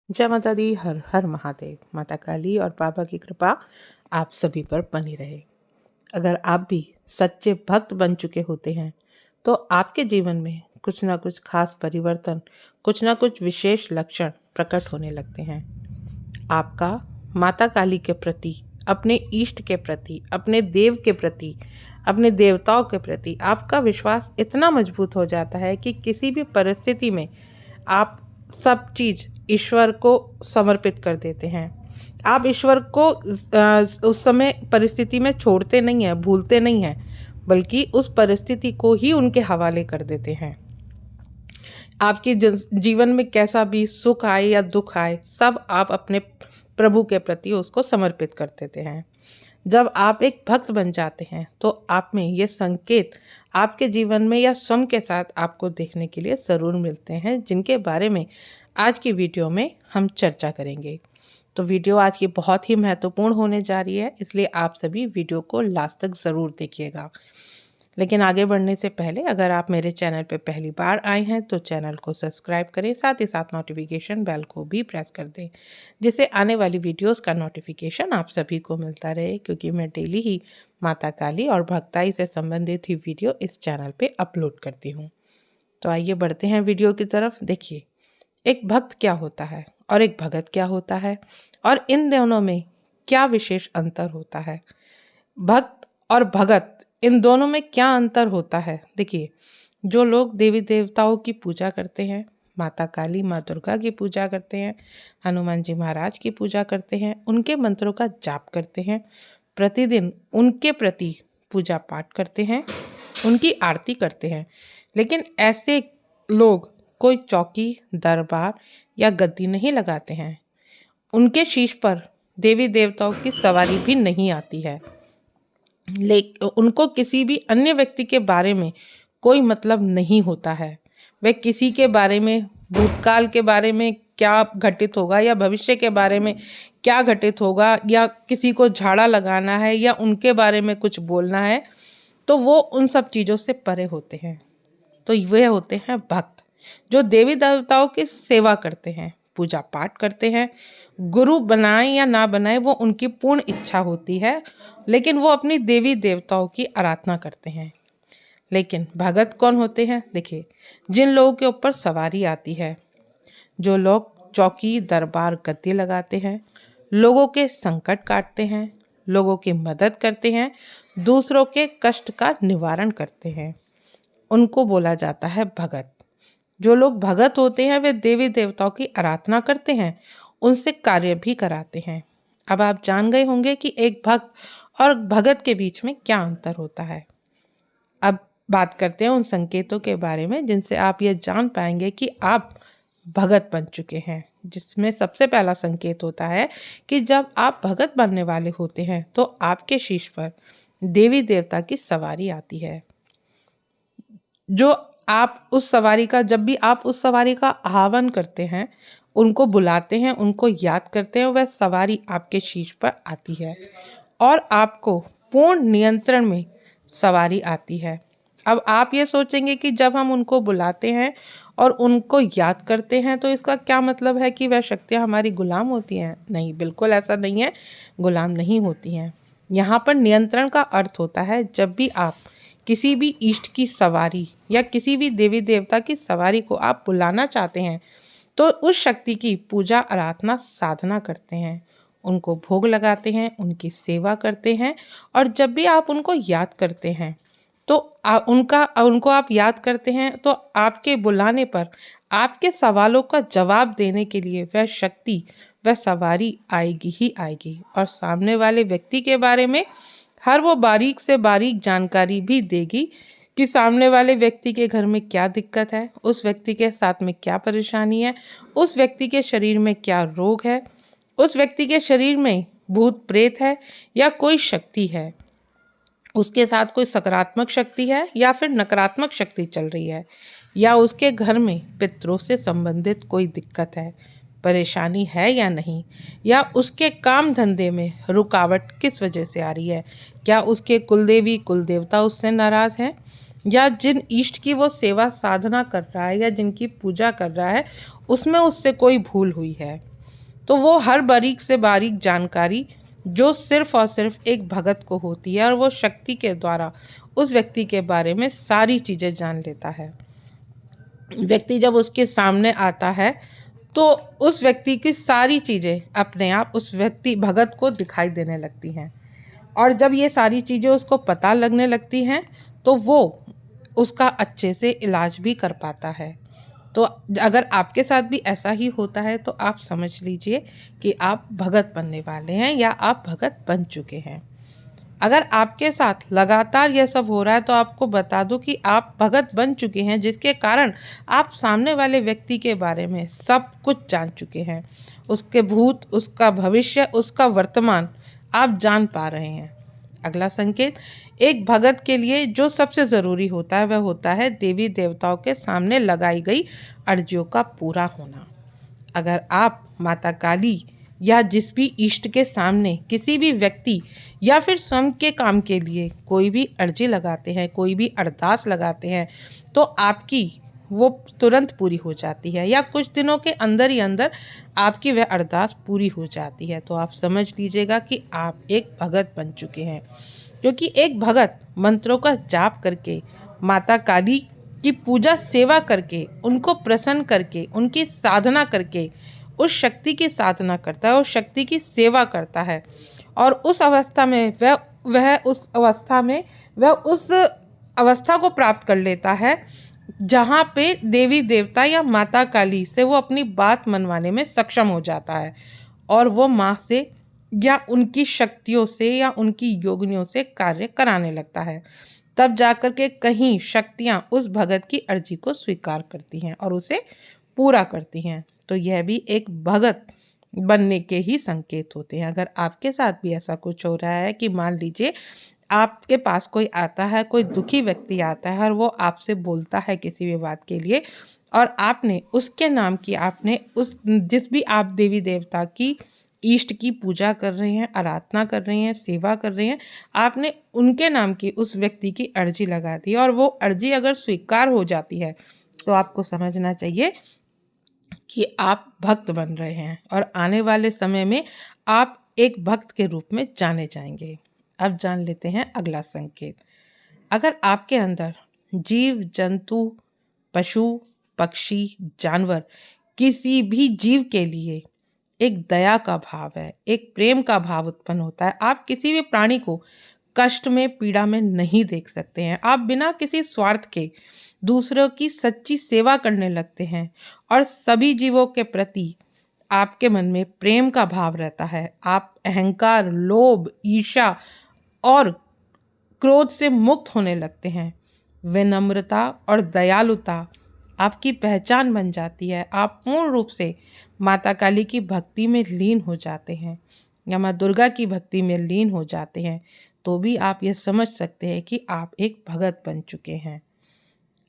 जय माता दी। हर हर महादेव। माता काली और बाबा की कृपा आप सभी पर बनी रहे। अगर आप भी सच्चे भक्त बन चुके होते हैं तो आपके जीवन में कुछ ना कुछ खास परिवर्तन, कुछ ना कुछ विशेष लक्षण प्रकट होने लगते हैं। आपका माता काली के प्रति, अपने इष्ट के प्रति, अपने देव के प्रति, अपने देवताओं के प्रति आपका विश्वास इतना मजबूत हो जाता है कि किसी भी परिस्थिति में आप सब चीज ईश्वर को समर्पित कर देते हैं। आप ईश्वर को उस समय परिस्थिति में छोड़ते नहीं हैं, भूलते नहीं हैं, बल्कि उस परिस्थिति को ही उनके हवाले कर देते हैं। आपके जीवन में कैसा भी सुख आए या दुख आए, सब आप अपने प्रभु के प्रति उसको समर्पित कर देते हैं। जब आप एक भक्त बन जाते हैं तो आप में ये संकेत आपके जीवन में या स्वयं के साथ आपको देखने के लिए ज़रूर मिलते हैं, जिनके बारे में आज की वीडियो में हम चर्चा करेंगे। तो वीडियो आज की बहुत ही महत्वपूर्ण होने जा रही है, इसलिए आप सभी वीडियो को लास्ट तक ज़रूर देखिएगा। लेकिन आगे बढ़ने से पहले अगर आप मेरे चैनल पर पहली बार आए हैं तो चैनल को सब्सक्राइब करें, साथ ही साथ नोटिफिकेशन बेल को भी प्रेस कर दें, जिससे आने वाली वीडियोस का नोटिफिकेशन आप सभी को मिलता रहे, क्योंकि मैं डेली ही माता काली और भक्ताई से संबंधित ही वीडियो इस चैनल पे अपलोड करती हूँ। तो आइए बढ़ते हैं वीडियो की तरफ। देखिए, एक भक्त क्या होता है और एक भगत क्या होता है, और इन दोनों में क्या विशेष अंतर होता है। भक्त और भगत, इन दोनों में क्या अंतर होता है। देखिए, जो लोग देवी देवताओं की पूजा करते हैं, माता काली माँ दुर्गा की पूजा करते हैं, हनुमान जी महाराज की पूजा करते हैं, उनके मंत्रों का जाप करते हैं, प्रतिदिन उनके प्रति पूजा पाठ करते हैं, उनकी आरती करते हैं, लेकिन ऐसे लोग कोई चौकी, दरबार या गद्दी नहीं लगाते हैं। उनके शीश पर देवी देवताओं की सवारी भी नहीं आती है। उनको किसी भी अन्य व्यक्ति के बारे में कोई मतलब नहीं होता है। वे किसी के बारे में, भूतकाल के बारे में क्या घटित होगा या भविष्य के बारे में क्या घटित होगा, या किसी को झाड़ा लगाना है या उनके बारे में कुछ बोलना है, तो वो उन सब चीज़ों से परे होते हैं। तो वे होते हैं भक्त, जो देवी देवताओं की सेवा करते हैं, पूजा पाठ करते हैं। गुरु बनाए या ना बनाए वो उनकी पूर्ण इच्छा होती है, लेकिन वो अपनी देवी देवताओं की आराधना करते हैं। लेकिन भगत कौन होते हैं? देखिए, जिन लोगों के ऊपर सवारी आती है, जो लोग चौकी, दरबार, गद्दी लगाते हैं, लोगों के संकट काटते हैं, लोगों की मदद करते हैं, दूसरों के कष्ट का निवारण करते हैं, उनको बोला जाता है भगत। जो लोग भगत होते हैं वे देवी देवताओं की आराधना करते हैं, उनसे कार्य भी कराते हैं। अब आप जान गए होंगे कि एक भक्त और भगत के बीच में क्या अंतर होता है। अब बात करते हैं उन संकेतों के बारे में जिनसे आप ये जान पाएंगे कि आप भगत बन चुके हैं। जिसमें सबसे पहला संकेत होता है कि जब आप भगत बनने वाले होते हैं तो आपके शीश पर देवी देवता की सवारी आती है। जो आप उस सवारी का, जब भी आप उस सवारी का आह्वान करते हैं, उनको बुलाते हैं, उनको याद करते हैं, वह सवारी आपके शीश पर आती है और आपको पूर्ण नियंत्रण में सवारी आती है। अब आप ये सोचेंगे कि जब हम उनको बुलाते हैं और उनको याद करते हैं तो इसका क्या मतलब है कि वह शक्तियाँ हमारी गुलाम होती हैं? नहीं, बिल्कुल ऐसा नहीं है, गुलाम नहीं होती हैं। यहाँ पर नियंत्रण का अर्थ होता है, जब भी आप किसी भी इष्ट की सवारी या किसी भी देवी देवता की सवारी को आप बुलाना चाहते हैं तो उस शक्ति की पूजा, आराधना, साधना करते हैं, उनको भोग लगाते हैं, उनकी सेवा करते हैं। और जब भी आप उनको याद करते हैं तो उनको आप याद करते हैं तो आपके बुलाने पर आपके सवालों का जवाब देने के लिए वह शक्ति, वह सवारी आएगी ही आएगी, और सामने वाले व्यक्ति के बारे में हर वो बारीक से बारीक जानकारी भी देगी कि सामने वाले व्यक्ति के घर में क्या दिक्कत है, उस व्यक्ति के साथ में क्या परेशानी है, उस व्यक्ति के शरीर में क्या रोग है, उस व्यक्ति के शरीर में भूत प्रेत है या कोई शक्ति है, उसके साथ कोई सकारात्मक शक्ति है या फिर नकारात्मक शक्ति चल रही है, या उसके घर में पितरों से संबंधित कोई दिक्कत है, परेशानी है या नहीं, या उसके काम धंधे में रुकावट किस वजह से आ रही है, क्या उसके कुलदेवी कुलदेवता उससे नाराज़ हैं, या जिन इष्ट की वो सेवा साधना कर रहा है या जिनकी पूजा कर रहा है उसमें उससे कोई भूल हुई है। तो वो हर बारीक से बारीक जानकारी जो सिर्फ और सिर्फ एक भगत को होती है, और वो शक्ति के द्वारा उस व्यक्ति के बारे में सारी चीज़ें जान लेता है। व्यक्ति जब उसके सामने आता है तो उस व्यक्ति की सारी चीज़ें अपने आप उस व्यक्ति भगत को दिखाई देने लगती हैं, और जब ये सारी चीज़ें उसको पता लगने लगती हैं तो वो उसका अच्छे से इलाज भी कर पाता है। तो अगर आपके साथ भी ऐसा ही होता है तो आप समझ लीजिए कि आप भगत बनने वाले हैं या आप भगत बन चुके हैं। अगर आपके साथ लगातार यह सब हो रहा है तो आपको बता दूं कि आप भगत बन चुके हैं, जिसके कारण आप सामने वाले व्यक्ति के बारे में सब कुछ जान चुके हैं। उसके भूत, उसका भविष्य, उसका वर्तमान आप जान पा रहे हैं। अगला संकेत, एक भगत के लिए जो सबसे ज़रूरी होता है वह होता है देवी देवताओं के सामने लगाई गई अर्जियों का पूरा होना। अगर आप माता काली या जिस भी इष्ट के सामने किसी भी व्यक्ति या फिर स्वयं के काम के लिए कोई भी अर्जी लगाते हैं, कोई भी अरदास लगाते हैं, तो आपकी वो तुरंत पूरी हो जाती है या कुछ दिनों के अंदर ही अंदर आपकी वह अरदास पूरी हो जाती है। तो आप समझ लीजिएगा कि आप एक भगत बन चुके हैं, क्योंकि एक भगत मंत्रों का जाप करके, माता काली की पूजा सेवा करके, उनको प्रसन्न करके, उनकी साधना करके उस शक्ति की साधना करता है, उस शक्ति की सेवा करता है, और उस अवस्था में वह उस अवस्था को प्राप्त कर लेता है जहाँ पे देवी देवता या माता काली से वो अपनी बात मनवाने में सक्षम हो जाता है, और वो माँ से या उनकी शक्तियों से या उनकी योगिनियों से कार्य कराने लगता है। तब जाकर के कहीं शक्तियाँ उस भगत की अर्जी को स्वीकार करती हैं और उसे पूरा करती हैं। तो यह भी एक भगत बनने के ही संकेत होते हैं। अगर आपके साथ भी ऐसा कुछ हो रहा है कि मान लीजिए आपके पास कोई आता है, कोई दुखी व्यक्ति आता है और वो आपसे बोलता है किसी भी बात के लिए, और आपने उसके नाम की, आपने उस जिस भी आप देवी देवता की इष्ट की पूजा कर रहे हैं, आराधना कर रहे हैं, सेवा कर रहे हैं, आपने उनके नाम की उस व्यक्ति की अर्जी लगा दी और वो अर्जी अगर स्वीकार हो जाती है तो आपको समझना चाहिए कि आप भक्त बन रहे हैं और आने वाले समय में आप एक भक्त के रूप में जाने जाएंगे। अब जान लेते हैं अगला संकेत। अगर आपके अंदर जीव जंतु, पशु पक्षी, जानवर, किसी भी जीव के लिए एक दया का भाव है, एक प्रेम का भाव उत्पन्न होता है, आप किसी भी प्राणी को कष्ट में, पीड़ा में नहीं देख सकते हैं, आप बिना किसी स्वार्थ के दूसरों की सच्ची सेवा करने लगते हैं और सभी जीवों के प्रति आपके मन में प्रेम का भाव रहता है। आप अहंकार, लोभ, ईर्ष्या और क्रोध से मुक्त होने लगते हैं। विनम्रता और दयालुता आपकी पहचान बन जाती है। आप पूर्ण रूप से माता काली की भक्ति में लीन हो जाते हैं या माँ दुर्गा की भक्ति में लीन हो जाते हैं, तो भी आप यह समझ सकते हैं कि आप एक भगत बन चुके हैं।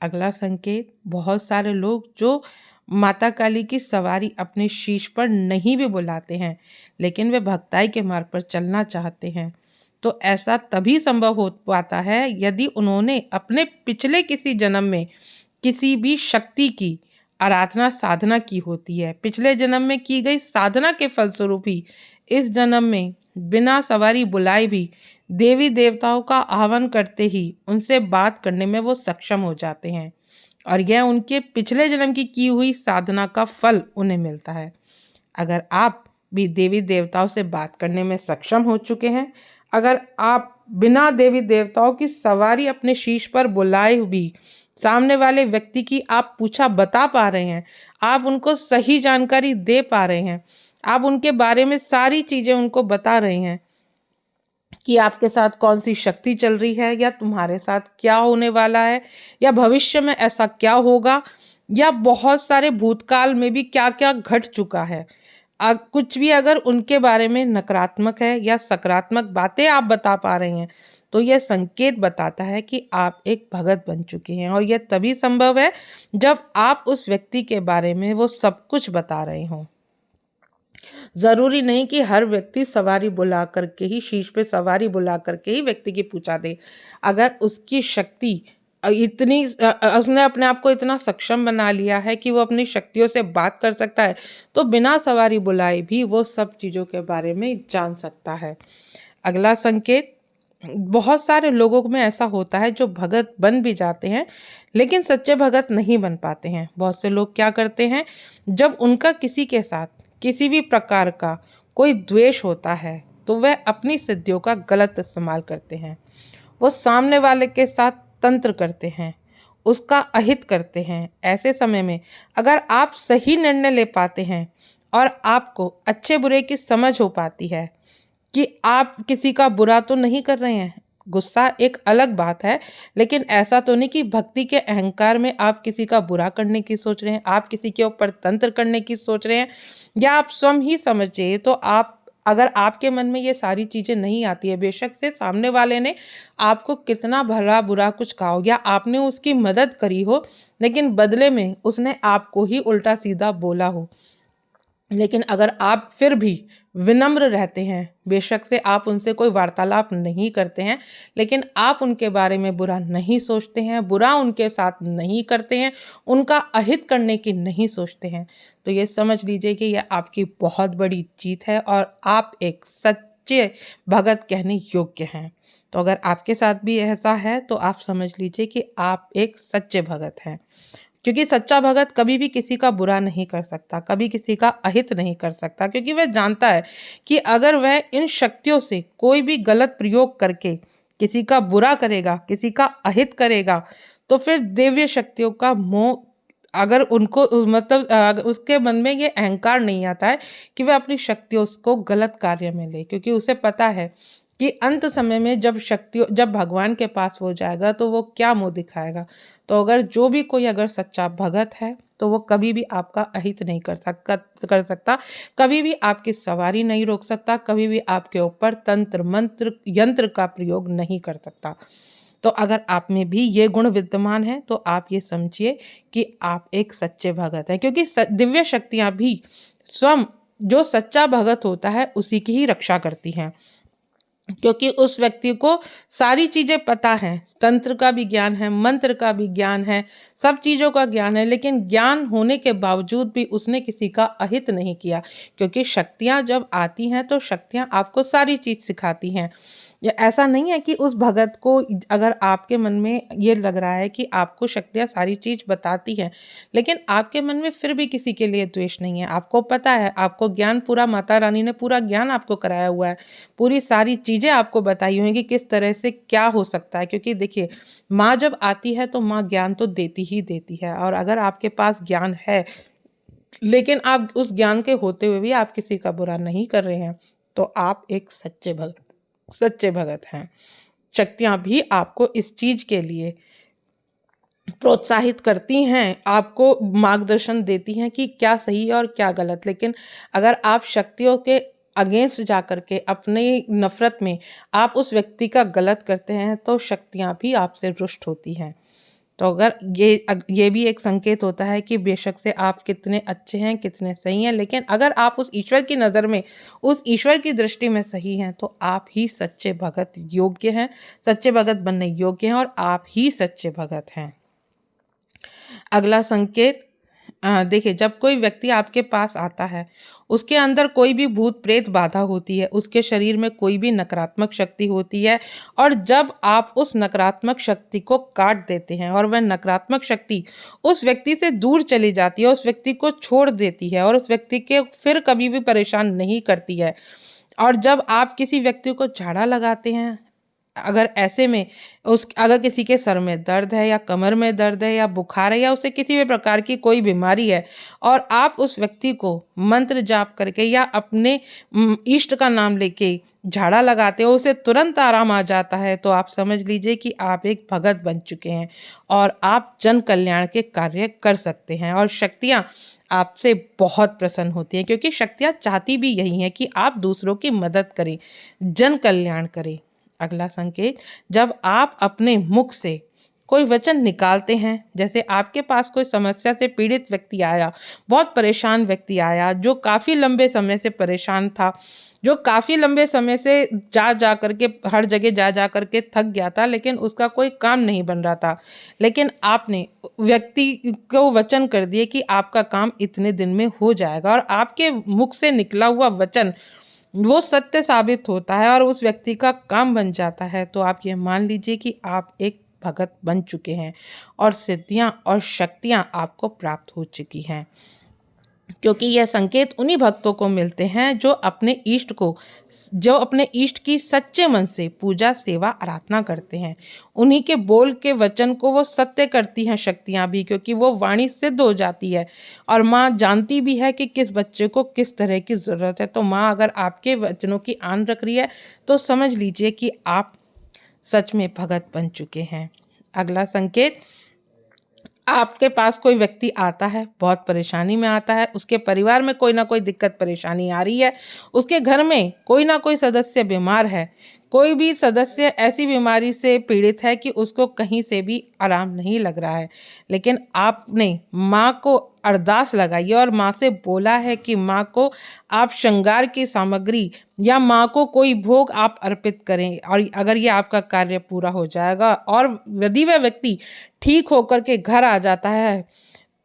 अगला संकेत, बहुत सारे लोग जो माता काली की सवारी अपने शीश पर नहीं भी बुलाते हैं, लेकिन वे भक्ताई के मार्ग पर चलना चाहते हैं, तो ऐसा तभी संभव हो पाता है यदि उन्होंने अपने पिछले किसी जन्म में किसी भी शक्ति की आराधना साधना की होती है। पिछले जन्म में की गई साधना के फलस्वरूप ही इस जन्म में बिना सवारी बुलाए भी देवी देवताओं का आह्वान करते ही उनसे बात करने में वो सक्षम हो जाते हैं, और यह उनके पिछले जन्म की हुई साधना का फल उन्हें मिलता है। अगर आप भी देवी देवताओं से बात करने में सक्षम हो चुके हैं, अगर आप बिना देवी देवताओं की सवारी अपने शीश पर बुलाए भी सामने वाले व्यक्ति की आप पूछा बता पा रहे हैं, आप उनको सही जानकारी दे पा रहे हैं, आप उनके बारे में सारी चीज़ें उनको बता रहे हैं कि आपके साथ कौन सी शक्ति चल रही है या तुम्हारे साथ क्या होने वाला है या भविष्य में ऐसा क्या होगा या बहुत सारे भूतकाल में भी क्या क्या घट चुका है, कुछ भी अगर उनके बारे में नकारात्मक है या सकारात्मक बातें आप बता पा रहे हैं, तो यह संकेत बताता है कि आप एक भगत बन चुके हैं। और यह तभी संभव है जब आप उस व्यक्ति के बारे में वो सब कुछ बता रहे हों। जरूरी नहीं कि हर व्यक्ति सवारी बुला करके ही, शीश पे सवारी बुला करके ही व्यक्ति की पूजा दे। अगर उसकी शक्ति उसने अपने आप को इतना सक्षम बना लिया है कि वो अपनी शक्तियों से बात कर सकता है, तो बिना सवारी बुलाए भी वो सब चीज़ों के बारे में जान सकता है। अगला संकेत, बहुत सारे लोगों में ऐसा होता है जो भगत बन भी जाते हैं लेकिन सच्चे भगत नहीं बन पाते हैं। बहुत से लोग क्या करते हैं, जब उनका किसी के साथ किसी भी प्रकार का कोई द्वेष होता है तो वह अपनी सिद्धियों का गलत इस्तेमाल करते हैं। वो सामने वाले के साथ तंत्र करते हैं, उसका अहित करते हैं। ऐसे समय में अगर आप सही निर्णय ले पाते हैं और आपको अच्छे बुरे की समझ हो पाती है कि आप किसी का बुरा तो नहीं कर रहे हैं, गुस्सा एक अलग बात है, लेकिन ऐसा तो नहीं कि भक्ति के अहंकार में आप किसी का बुरा करने की सोच रहे हैं, आप किसी के ऊपर तंत्र करने की सोच रहे हैं, या आप स्वयं ही समझिए। तो आप, अगर आपके मन में ये सारी चीज़ें नहीं आती है, बेशक से सामने वाले ने आपको कितना भला बुरा कुछ कहा हो या आपने उसकी मदद करी हो, लेकिन बदले में उसने आपको ही उल्टा सीधा बोला हो, लेकिन अगर आप फिर भी विनम्र रहते हैं, बेशक से आप उनसे कोई वार्तालाप नहीं करते हैं, लेकिन आप उनके बारे में बुरा नहीं सोचते हैं, बुरा उनके साथ नहीं करते हैं, उनका अहित करने की नहीं सोचते हैं, तो ये समझ लीजिए कि यह आपकी बहुत बड़ी जीत है और आप एक सच्चे भगत कहने योग्य हैं। तो अगर आपके साथ भी ऐसा है तो आप समझ लीजिए कि आप एक सच्चे भगत हैं, क्योंकि सच्चा भगत कभी भी किसी का बुरा नहीं कर सकता, कभी किसी का अहित नहीं कर सकता, क्योंकि वह जानता है कि अगर वह इन शक्तियों से कोई भी गलत प्रयोग करके किसी का बुरा करेगा, किसी का अहित करेगा, तो फिर दिव्य शक्तियों का मोह, अगर उनको मतलब उसके मन में ये अहंकार नहीं आता है कि वह अपनी शक्तियों को गलत कार्य में ले, क्योंकि उसे पता है कि अंत समय में जब भगवान के पास हो जाएगा तो वो क्या मुंह दिखाएगा। तो अगर जो भी कोई अगर सच्चा भगत है तो वो कभी भी आपका अहित नहीं कर सकता, कभी भी आपकी सवारी नहीं रोक सकता, कभी भी आपके ऊपर तंत्र मंत्र यंत्र का प्रयोग नहीं कर सकता। तो अगर आप में भी ये गुण विद्यमान है तो आप ये समझिए कि आप एक सच्चे भगत हैं, क्योंकि दिव्य शक्तियां भी स्वयं जो सच्चा भगत होता है उसी की ही रक्षा करती हैं, क्योंकि उस व्यक्ति को सारी चीज़ें पता हैं, तंत्र का भी ज्ञान है, मंत्र का भी ज्ञान है, सब चीज़ों का ज्ञान है, लेकिन ज्ञान होने के बावजूद भी उसने किसी का अहित नहीं किया, क्योंकि शक्तियाँ जब आती हैं तो शक्तियाँ आपको सारी चीज़ सिखाती हैं। या ऐसा नहीं है कि उस भगत को, अगर आपके मन में ये लग रहा है कि आपको शक्तियाँ सारी चीज़ बताती हैं, लेकिन आपके मन में फिर भी किसी के लिए द्वेष नहीं है, आपको पता है, आपको ज्ञान पूरा, माता रानी ने पूरा ज्ञान आपको कराया हुआ है, पूरी सारी चीज़ें आपको बताई हुई हैं कि किस तरह से क्या हो सकता है। क्योंकि देखिए, माँ जब आती है तो माँ ज्ञान तो देती ही देती है, और अगर आपके पास ज्ञान है लेकिन आप उस ज्ञान के होते हुए भी आप किसी का बुरा नहीं कर रहे हैं, तो आप एक सच्चे भगत हैं। शक्तियाँ भी आपको इस चीज़ के लिए प्रोत्साहित करती हैं, आपको मार्गदर्शन देती हैं कि क्या सही है और क्या गलत। लेकिन अगर आप शक्तियों के अगेंस्ट जा कर के अपनी नफ़रत में आप उस व्यक्ति का गलत करते हैं, तो शक्तियाँ भी आपसे रुष्ट होती हैं। तो अगर ये भी एक संकेत होता है कि बेशक से आप कितने अच्छे हैं, कितने सही हैं, लेकिन अगर आप उस ईश्वर की नज़र में, उस ईश्वर की दृष्टि में सही हैं, तो आप ही सच्चे भगत योग्य हैं, सच्चे भगत बनने योग्य हैं, और आप ही सच्चे भगत हैं। अगला संकेत, देखिए, जब कोई व्यक्ति आपके पास आता है, उसके अंदर कोई भी भूत प्रेत बाधा होती है, उसके शरीर में कोई भी नकारात्मक शक्ति होती है, और जब आप उस नकारात्मक शक्ति को काट देते हैं और वह नकारात्मक शक्ति उस व्यक्ति से दूर चली जाती है, उस व्यक्ति को छोड़ देती है और उस व्यक्ति के फिर कभी भी परेशान नहीं करती है, और जब आप किसी व्यक्ति को झाड़ा लगाते हैं, अगर ऐसे में अगर किसी के सर में दर्द है या कमर में दर्द है या बुखार है या उसे किसी भी प्रकार की कोई बीमारी है, और आप उस व्यक्ति को मंत्र जाप करके या अपने इष्ट का नाम लेके झाड़ा लगाते हो, उसे तुरंत आराम आ जाता है, तो आप समझ लीजिए कि आप एक भगत बन चुके हैं और आप जन कल्याण के कार्य कर सकते हैं, और शक्तियाँ आपसे बहुत प्रसन्न होती हैं, क्योंकि शक्तियाँ चाहती भी यही हैं कि आप दूसरों की मदद करें, जन कल्याण करें। अगला संकेत, जब आप अपने मुख से कोई वचन निकालते हैं। जैसे आपके पास कोई समस्या से पीड़ित व्यक्ति आया, बहुत परेशान व्यक्ति आया, जो काफ़ी लंबे समय से परेशान था, जो काफ़ी लंबे समय से जा करके हर जगह जा करके थक गया था, लेकिन उसका कोई काम नहीं बन रहा था। लेकिन आपने व्यक्ति को वचन कर दिए कि आपका काम इतने दिन में हो जाएगा, और आपके मुख से निकला हुआ वचन वो सत्य साबित होता है और उस व्यक्ति का काम बन जाता है। तो आप ये मान लीजिए कि आप एक भगत बन चुके हैं और सिद्धियां और शक्तियां आपको प्राप्त हो चुकी हैं, क्योंकि यह संकेत उन्हीं भक्तों को मिलते हैं जो अपने इष्ट की सच्चे मन से पूजा, सेवा, आराधना करते हैं। उन्हीं के बोल के वचन को वो सत्य करती हैं शक्तियां भी, क्योंकि वो वाणी सिद्ध हो जाती है और माँ जानती भी है कि किस बच्चे को किस तरह की ज़रूरत है। तो माँ अगर आपके वचनों की आन रख रही है तो समझ लीजिए कि आप सच में भगत बन चुके हैं। अगला संकेत, आपके पास कोई व्यक्ति आता है, बहुत परेशानी में आता है, उसके परिवार में कोई ना कोई दिक्कत परेशानी आ रही है, उसके घर में कोई ना कोई सदस्य बीमार है, कोई भी सदस्य ऐसी बीमारी से पीड़ित है कि उसको कहीं से भी आराम नहीं लग रहा है, लेकिन आपने माँ को अरदास लगाई और माँ से बोला है कि माँ को आप श्रृंगार की सामग्री या माँ को कोई भोग आप अर्पित करें, और अगर ये आपका कार्य पूरा हो जाएगा और यदि वह व्यक्ति ठीक होकर के घर आ जाता है,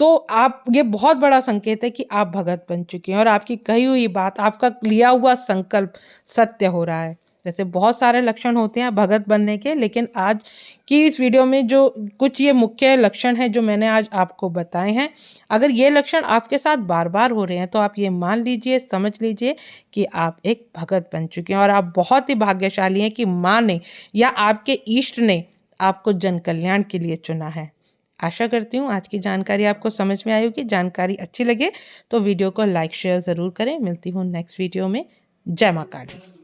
तो आप ये बहुत बड़ा संकेत है कि आप भगत बन चुके हैं और आपकी कही हुई बात, आपका लिया हुआ संकल्प सत्य हो रहा है। जैसे बहुत सारे लक्षण होते हैं भगत बनने के, लेकिन आज की इस वीडियो में जो कुछ ये मुख्य लक्षण हैं जो मैंने आज आपको बताए हैं, अगर ये लक्षण आपके साथ बार बार हो रहे हैं तो आप ये मान लीजिए, समझ लीजिए कि आप एक भगत बन चुके हैं और आप बहुत ही भाग्यशाली हैं कि माँ ने या आपके इष्ट ने आपको जन कल्याण के लिए चुना है। आशा करती हूँ आज की जानकारी आपको समझ में आई होगी। जानकारी अच्छी लगे तो वीडियो को लाइक शेयर ज़रूर करें। मिलती हूँ नेक्स्ट वीडियो में। जय माँ काली।